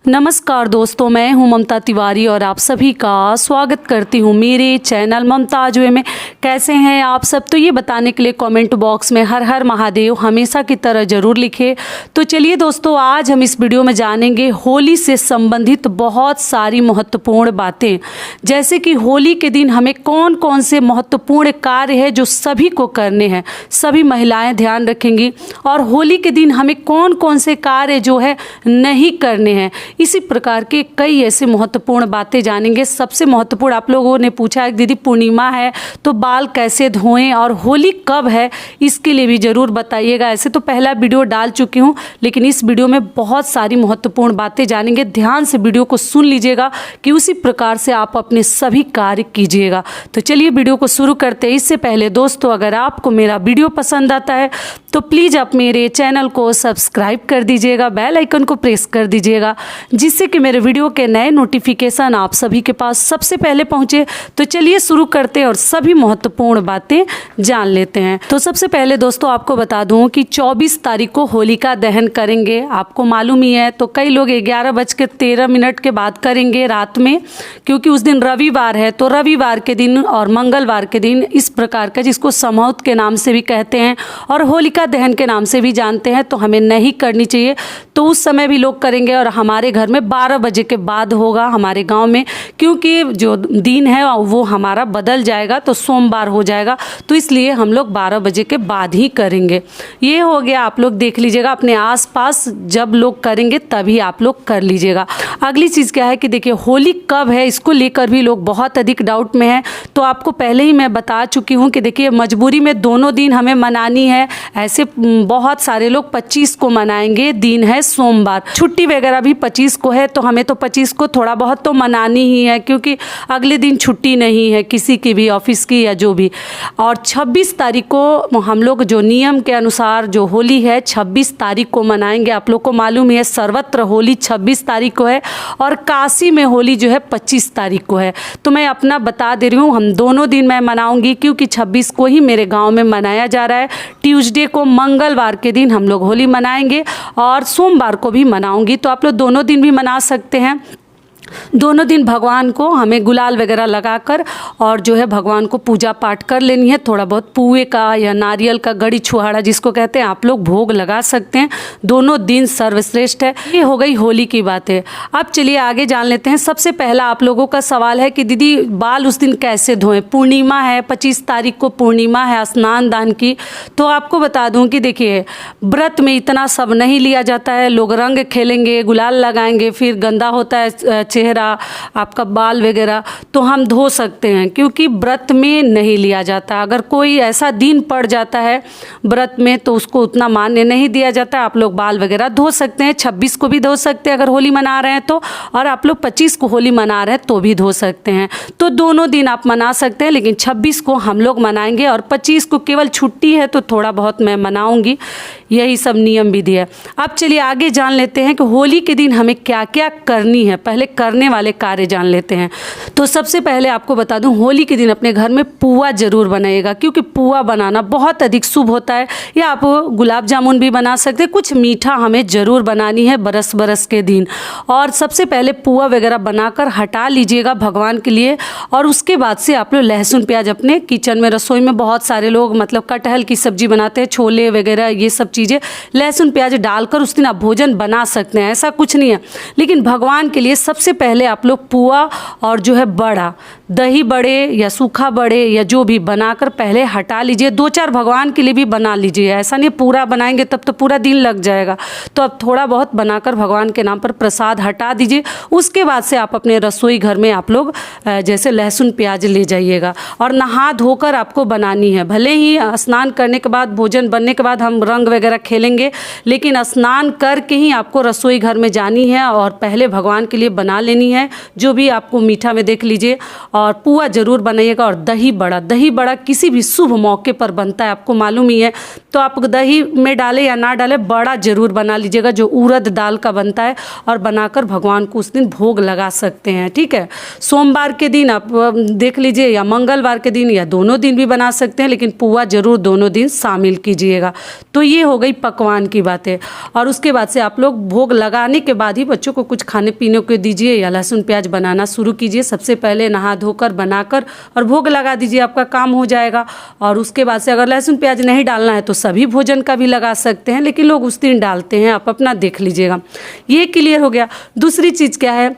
नमस्कार दोस्तों, मैं हूं ममता तिवारी और आप सभी का स्वागत करती हूं मेरे चैनल ममताज वे में। कैसे हैं आप सब? तो ये बताने के लिए कमेंट बॉक्स में हर हर महादेव हमेशा की तरह ज़रूर लिखें। तो चलिए दोस्तों, आज हम इस वीडियो में जानेंगे होली से संबंधित बहुत सारी महत्वपूर्ण बातें, जैसे कि होली के दिन हमें कौन कौन से महत्वपूर्ण कार्य है जो सभी को करने हैं, सभी महिलाएँ ध्यान रखेंगी। और होली के दिन हमें कौन कौन से कार्य जो है नहीं करने हैं, इसी प्रकार के कई ऐसे महत्वपूर्ण बातें जानेंगे। सबसे महत्वपूर्ण, आप लोगों ने पूछा है दीदी पूर्णिमा है तो बाल कैसे धोएं और होली कब है, इसके लिए भी ज़रूर बताइएगा। ऐसे तो पहला वीडियो डाल चुकी हूं, लेकिन इस वीडियो में बहुत सारी महत्वपूर्ण बातें जानेंगे। ध्यान से वीडियो को सुन लीजिएगा कि उसी प्रकार से आप अपने सभी कार्य कीजिएगा। तो चलिए वीडियो को शुरू करते हैं। इससे पहले दोस्तों, अगर आपको मेरा वीडियो पसंद आता है तो प्लीज़ आप मेरे चैनल को सब्सक्राइब कर दीजिएगा, बेल आइकन को प्रेस कर दीजिएगा, जिससे कि मेरे वीडियो के नए नोटिफिकेशन आप सभी के पास सबसे पहले पहुंचे। तो चलिए शुरू करते हैं और सभी महत्वपूर्ण बातें जान लेते हैं। तो सबसे पहले दोस्तों आपको बता दूं कि 24 तारीख को होलिका दहन करेंगे। आपको मालूम ही है, तो कई लोग 11:13 के बाद करेंगे रात में, क्योंकि उस दिन रविवार है। तो रविवार के दिन और मंगलवार के दिन इस प्रकार का, जिसको समौत के नाम से भी कहते हैं और होलिका दहन के नाम से भी जानते हैं, तो हमें नहीं करनी चाहिए। तो उस समय भी लोग करेंगे और हमारे घर में 12 बजे के बाद होगा हमारे गांव में, क्योंकि जो दिन है वो हमारा बदल जाएगा, तो सोमवार हो जाएगा। तो इसलिए हम लोग 12 बजे के बाद ही करेंगे। ये हो गया, आप लोग देख लीजिएगा अपने आसपास, जब लोग करेंगे तभी आप लोग कर लीजिएगा। अगली चीज़ क्या है कि देखिए होली कब है, इसको लेकर भी लोग बहुत अधिक डाउट में हैं। तो आपको पहले ही मैं बता चुकी हूँ कि देखिए मजबूरी में दोनों दिन हमें मनानी है। ऐसे बहुत सारे लोग 25 को मनाएंगे, दिन है सोमवार, छुट्टी वगैरह भी 25 को है, तो हमें तो 25 को थोड़ा बहुत तो मनानी ही है, क्योंकि अगले दिन छुट्टी नहीं है किसी की भी, ऑफिस की या जो भी। और 26 तारीख को हम लोग जो नियम के अनुसार जो होली है 26 तारीख को मनाएंगे। आप लोग को मालूम है सर्वत्र होली 26 तारीख को है और काशी में होली जो है 25 तारीख को है। तो मैं अपना बता दे रही हूँ, हम दोनों दिन मैं मनाऊंगी, क्योंकि 26 को ही मेरे गाँव में मनाया जा रहा है। ट्यूसडे को, मंगलवार के दिन हम लोग होली मनाएंगे और सोमवार को भी मनाऊंगी। तो आप लोग दोनों दिन भी मना सकते हैं। दोनों दिन भगवान को हमें गुलाल वगैरह लगाकर और जो है भगवान को पूजा पाठ कर लेनी है। थोड़ा बहुत पुए का या नारियल का, गड़ी छुहाड़ा जिसको कहते हैं, आप लोग भोग लगा सकते हैं। दोनों दिन सर्वश्रेष्ठ है। ये हो गई होली की बातें। अब चलिए आगे जान लेते हैं। सबसे पहला आप लोगों का सवाल है कि दीदी बाल उस दिन कैसे धोएं? पूर्णिमा है, 25 तारीख को पूर्णिमा है, स्नान दान की। तो आपको बता दूं कि देखिए व्रत में इतना सब नहीं लिया जाता है। लोग रंग खेलेंगे, गुलाल लगाएंगे, फिर गंदा होता है चेहरा, आपका बाल वगैरह, तो हम धो सकते हैं, क्योंकि व्रत में नहीं लिया जाता। अगर कोई ऐसा दिन पड़ जाता है व्रत में तो उसको उतना मान्य नहीं दिया जाता। आप लोग बाल वगैरह धो सकते हैं, 26 को भी धो सकते हैं अगर होली मना रहे हैं तो, और आप लोग 25 को होली मना रहे हैं तो भी धो सकते हैं। तो दोनों दिन आप मना सकते हैं, लेकिन 26 को हम लोग मनाएंगे और 25 को केवल छुट्टी है तो थोड़ा बहुत मैं मनाऊंगी। यही सब नियम विधि है। अब चलिए आगे जान लेते हैं कि होली के दिन हमें क्या क्या करनी है। पहले करने वाले कार्य जान लेते हैं। तो सबसे पहले आपको बता दूं, होली के दिन अपने घर में पुआ जरूर बनाइएगा, क्योंकि पुआ बनाना बहुत अधिक शुभ होता है। या आप गुलाब जामुन भी बना सकते हैं, कुछ मीठा हमें ज़रूर बनानी है बरस बरस के दिन। और सबसे पहले पुआ वगैरह बनाकर हटा लीजिएगा भगवान के लिए। और उसके बाद से आप लोग लहसुन प्याज अपने किचन में, रसोई में बहुत सारे लोग मतलब कटहल की सब्जी बनाते हैं, छोले वगैरह ये सब चीज़ें लहसुन प्याज डालकर उस दिन आप भोजन बना सकते हैं, ऐसा कुछ नहीं है। लेकिन भगवान के लिए सबसे पहले आप लोग पुआ और जो है बड़ा, दही बड़े या सूखा बड़े या जो भी बनाकर पहले हटा लीजिए। 2-4 भगवान के लिए भी बना लीजिए, ऐसा नहीं पूरा बनाएंगे तब तो पूरा दिन लग जाएगा। तो अब थोड़ा बहुत बनाकर भगवान के नाम पर प्रसाद हटा दीजिए। उसके बाद से आप अपने रसोई घर में आप लोग जैसे लहसुन प्याज ले जाइएगा और नहा धोकर आपको बनानी है। भले ही स्नान करने के बाद, भोजन बनने के बाद हम रंग वगैरह खेलेंगे, लेकिन स्नान करके ही आपको रसोई घर में जानी है और पहले भगवान के लिए बना लेनी है, जो भी आपको मीठा में देख लीजिए। और पुआ ज़रूर बनाइएगा। और दही बड़ा किसी भी शुभ मौके पर बनता है, आपको मालूम ही है। तो आप दही में डालें या ना डालें, बड़ा ज़रूर बना लीजिएगा जो उड़द दाल का बनता है, और बनाकर भगवान को उस दिन भोग लगा सकते हैं। ठीक है, सोमवार के दिन आप देख लीजिए या मंगलवार के दिन या दोनों दिन भी बना सकते हैं, लेकिन पुआ ज़रूर दोनों दिन शामिल कीजिएगा। तो ये हो गई पकवान की बातें। और उसके बाद से आप लोग भोग लगाने के बाद ही बच्चों को कुछ खाने पीने को दीजिए या लहसुन प्याज बनाना शुरू कीजिए। सबसे पहले नहा धोकर बनाकर और भोग लगा दीजिए, आपका काम हो जाएगा। और उसके बाद से अगर लहसुन प्याज नहीं डालना है तो सभी भोजन का भी लगा सकते हैं, लेकिन लोग उस दिन डालते हैं, आप अपना देख लीजिएगा। ये क्लियर हो गया। दूसरी चीज़ क्या है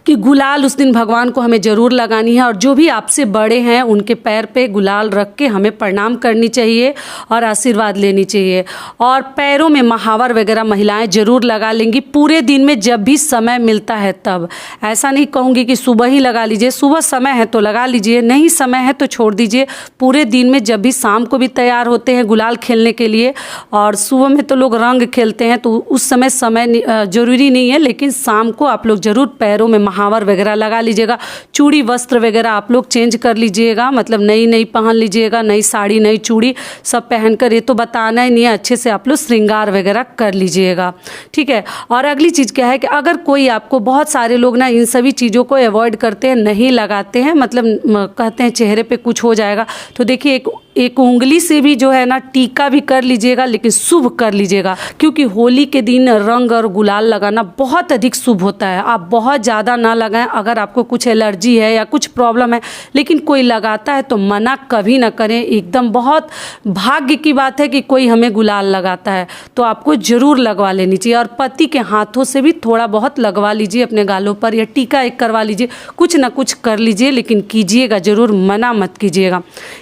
कि गुलाल उस दिन भगवान को हमें ज़रूर लगानी है, और जो भी आपसे बड़े हैं उनके पैर पे गुलाल रख के हमें प्रणाम करनी चाहिए और आशीर्वाद लेनी चाहिए। और पैरों में महावर वगैरह महिलाएं ज़रूर लगा लेंगी पूरे दिन में, जब भी समय मिलता है तब। ऐसा नहीं कहूँगी कि सुबह ही लगा लीजिए, सुबह समय है तो लगा लीजिए, नहीं समय है तो छोड़ दीजिए। पूरे दिन में जब भी शाम को भी तैयार होते हैं गुलाल खेलने के लिए, और सुबह में तो लोग रंग खेलते हैं तो उस समय ज़रूरी नहीं है, लेकिन शाम को आप लोग ज़रूर पैरों में महावर वगैरह लगा लीजिएगा। चूड़ी वस्त्र वगैरह आप लोग चेंज कर लीजिएगा, मतलब नई पहन लीजिएगा, नई साड़ी नई चूड़ी सब पहनकर। ये तो बताना ही नहीं है, अच्छे से आप लोग श्रृंगार वगैरह कर लीजिएगा। ठीक है। और अगली चीज़ क्या है कि अगर कोई आपको, बहुत सारे लोग ना इन सभी चीज़ों को अवॉइड करते हैं, नहीं लगाते हैं, मतलब कहते हैं चेहरे पे कुछ हो जाएगा। तो देखिए एक उंगली से भी जो है ना टीका भी कर लीजिएगा, लेकिन शुभ कर लीजिएगा, क्योंकि होली के दिन रंग और गुलाल लगाना बहुत अधिक शुभ होता है। आप बहुत ज़्यादा ना लगाएं। अगर आपको कुछ एलर्जी है या कुछ प्रॉब्लम है, लेकिन कोई लगाता है तो मना कभी ना करें। एकदम बहुत भाग्य की बात है कि कोई हमें गुलाल लगाता है, तो आपको ज़रूर लगवा लेनी चाहिए। और पति के हाथों से भी थोड़ा बहुत लगवा लीजिए अपने गालों पर, या टीका एक करवा लीजिए, कुछ ना कुछ कर लीजिए, लेकिन कीजिएगा ज़रूर, मना मत कीजिएगा।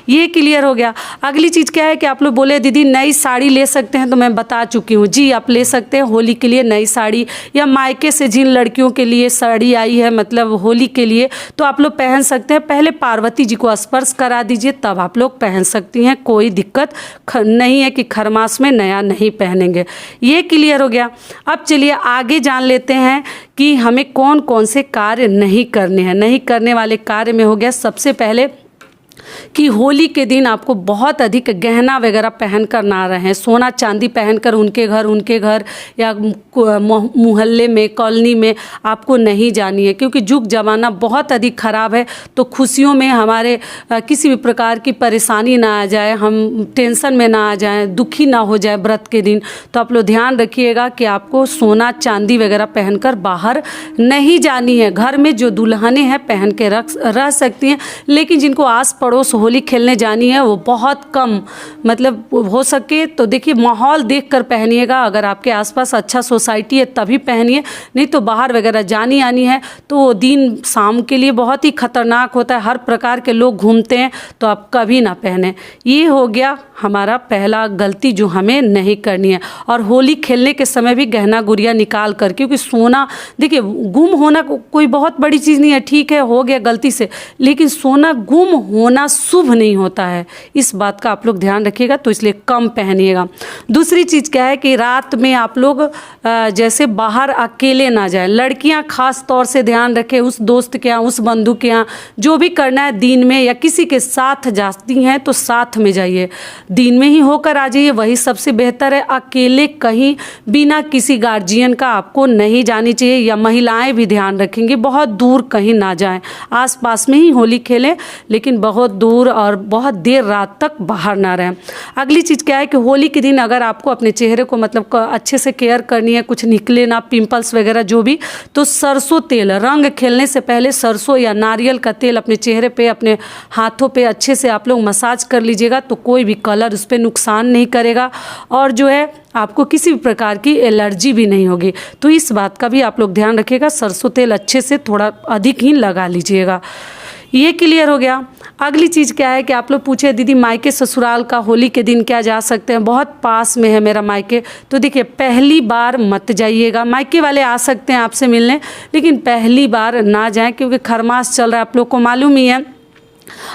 ये क्लियर हो गया। अगली चीज क्या है कि आप लोग बोले दीदी नई साड़ी ले सकते हैं, तो मैं बता चुकी हूँ जी, आप ले सकते हैं होली के लिए नई साड़ी, या मायके से जिन लड़कियों के लिए साड़ी आई है मतलब होली के लिए, तो आप लोग पहन सकते हैं। पहले पार्वती जी को स्पर्श करा दीजिए, तब आप लोग पहन सकती हैं, कोई दिक्कत नहीं है कि खरमास में नया नहीं पहनेंगे। ये क्लियर हो गया। अब चलिए आगे जान लेते हैं कि हमें कौन कौन से कार्य नहीं करने हैं। नहीं करने वाले कार्य में हो गया सबसे पहले कि होली के दिन आपको बहुत अधिक गहना वगैरह पहनकर ना रहें। सोना चांदी पहनकर उनके घर या मोहल्ले में, कॉलोनी में आपको नहीं जानी है, क्योंकि युग जमाना बहुत अधिक ख़राब है। तो खुशियों में हमारे किसी भी प्रकार की परेशानी ना आ जाए, हम टेंशन में ना आ जाएं, दुखी ना हो जाए व्रत के दिन। तो आप लोग ध्यान रखिएगा कि आपको सोना चांदी वगैरह पहनकर बाहर नहीं जानी है। घर में जो दुल्हनें हैं पहन के रह सकती हैं, लेकिन जिनको आस पड़ोस होली खेलने जानी है वो बहुत कम, मतलब हो सके तो देखिए माहौल देखकर पहनिएगा। अगर आपके आसपास अच्छा सोसाइटी है तभी पहनिए, नहीं तो बाहर वगैरह जानी आनी है तो वो दिन शाम के लिए बहुत ही खतरनाक होता है, हर प्रकार के लोग घूमते हैं, तो आप कभी ना पहने। ये हो गया हमारा पहला गलती जो हमें नहीं करनी है। और होली खेलने के समय भी गहना गुड़िया निकाल कर, क्योंकि सोना देखिए गुम होना कोई बहुत बड़ी चीज़ नहीं है, ठीक है हो गया गलती से, लेकिन सोना गुम होना शुभ नहीं होता है। इस बात का आप लोग ध्यान रखिएगा, तो इसलिए कम पहनिएगा। दूसरी चीज़ क्या है कि रात में आप लोग जैसे बाहर अकेले ना जाएं। लड़कियां खास तौर से ध्यान रखें, उस दोस्त के यहाँ, उस बंधु के यहाँ जो भी करना है दिन में या किसी के साथ जाती हैं तो साथ में जाइए, दिन में ही होकर आ जाइए, वही सबसे बेहतर है। अकेले कहीं बिना किसी गार्जियन का आपको नहीं जानी चाहिए। या महिलाएं भी ध्यान रखेंगे, बहुत दूर कहीं ना जाएं, आसपास में ही होली खेलें, लेकिन बहुत दूर और बहुत देर रात तक बाहर ना रहें। अगली चीज़ क्या है कि होली के दिन अगर आपको अपने चेहरे को मतलब अच्छे से केयर करनी है, कुछ निकले ना पिंपल्स वगैरह जो भी, तो सरसों तेल, रंग खेलने से पहले सरसों या नारियल का तेल अपने चेहरे पे, अपने हाथों पे अच्छे से आप लोग मसाज कर लीजिएगा, तो कोई भी कलर उस पर नुकसान नहीं करेगा, और जो है आपको किसी भी प्रकार की एलर्जी भी नहीं होगी। तो इस बात का भी आप लोग ध्यान रखिएगा, सरसों तेल अच्छे से थोड़ा अधिक ही लगा लीजिएगा। ये क्लियर हो गया। अगली चीज़ क्या है कि आप लोग पूछे दीदी मायके ससुराल का होली के दिन क्या जा सकते हैं, बहुत पास में है मेरा मायके, तो देखिए पहली बार मत जाइएगा। मायके वाले आ सकते हैं आपसे मिलने, लेकिन पहली बार ना जाएं, क्योंकि खरमास चल रहा है, आप लोग को मालूम ही है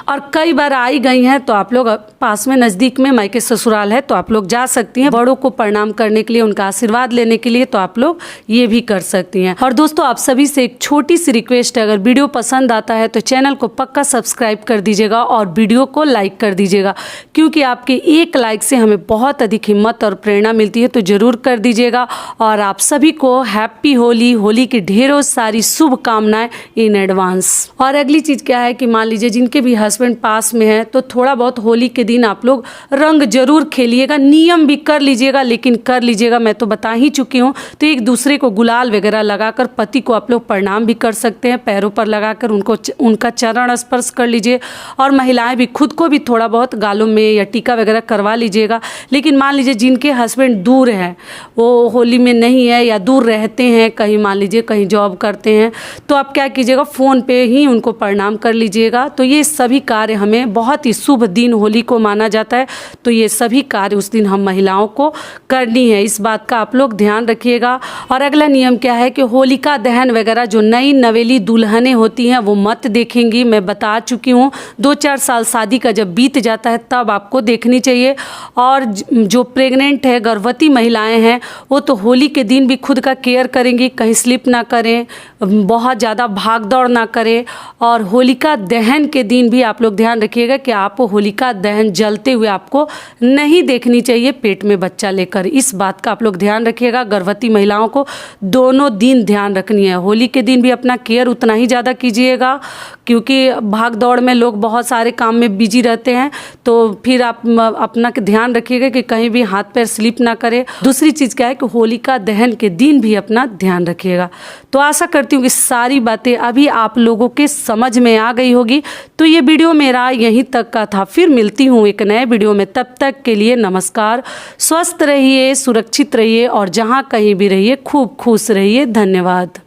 और कई बार आई गई हैं तो आप लोग पास में नज़दीक में मायके ससुराल है तो आप लोग जा सकती हैं बड़ों को प्रणाम करने के लिए, उनका आशीर्वाद लेने के लिए, तो आप लोग ये भी कर सकती हैं। और दोस्तों आप सभी से एक छोटी सी रिक्वेस्ट है, अगर वीडियो पसंद आता है तो चैनल को पक्का सब्सक्राइब कर दीजिएगा और वीडियो को लाइक कर दीजिएगा, क्योंकि आपके एक लाइक से हमें बहुत अधिक हिम्मत और प्रेरणा मिलती है, तो ज़रूर कर दीजिएगा। और आप सभी को हैप्पी होली, होली की ढेरों सारी शुभकामनाएं इन एडवांस। और अगली चीज़ क्या है कि मान लीजिए जिनके भी हस्बैंड पास में है तो थोड़ा बहुत होली के दिन आप लोग रंग जरूर खेलिएगा, नियम भी कर लीजिएगा, लेकिन कर लीजिएगा। मैं तो बता ही चुकी हूँ। तो एक दूसरे को गुलाल वगैरह लगाकर पति को आप लोग प्रणाम भी कर सकते हैं, पैरों पर लगाकर उनका चरण स्पर्श कर लीजिए। और महिलाएं भी खुद को भी थोड़ा बहुत गालों में या टीका वगैरह करवा लीजिएगा। लेकिन मान लीजिए जिनके हस्बैंड दूर हैं, वो होली में नहीं है या दूर रहते हैं, कहीं मान लीजिए कहीं जॉब करते हैं, तो आप क्या कीजिएगा, फ़ोन पे ही उनको प्रणाम कर लीजिएगा। तो ये सभी कार्य हमें बहुत ही शुभ दिन होली को माना जाता है, तो ये सभी कार्य उस दिन हम महिलाओं को करनी है, इस बात का आप लोग ध्यान रखिएगा। और अगला नियम क्या है कि होलिका दहन वगैरह जो नई नवेली दुल्हनें होती हैं वो मत देखेंगी। मैं बता चुकी हूँ, 2-4 साल शादी का जब बीत जाता है तब आपको देखनी चाहिए। और जो प्रेग्नेंट है, गर्भवती महिलाएं हैं, वो तो होली के दिन भी खुद का केयर करेंगी, कहीं स्लिप ना करें, बहुत ज़्यादा भाग दौड़ ना करें। और होलिका दहन के दिन भी आप लोग ध्यान रखिएगा कि आप होलिका दहन जलते हुए आपको नहीं देखनी चाहिए पेट में बच्चा लेकर, इस बात का आप लोग ध्यान रखिएगा। गर्भवती महिलाओं को दोनों दिन ध्यान रखनी है। होली के दिन भी अपना केयर उतना ही ज़्यादा कीजिएगा, क्योंकि भाग दौड़ में लोग बहुत सारे काम में बिजी रहते हैं, तो फिर आप अपना ध्यान रखिएगा कि कहीं भी हाथ पैर स्लिप ना करे। दूसरी चीज़ क्या है कि होलिका दहन के दिन भी अपना ध्यान रखिएगा। तो आशा करती हूँ कि सारी बातें अभी आप लोगों के समझ में आ गई होगी। तो ये वीडियो मेरा यहीं तक का था, फिर मिलती हूँ एक नए वीडियो में। तब तक के लिए नमस्कार, स्वस्थ रहिए, सुरक्षित रहिए और जहाँ कहीं भी रहिए खूब खुश रहिए। धन्यवाद।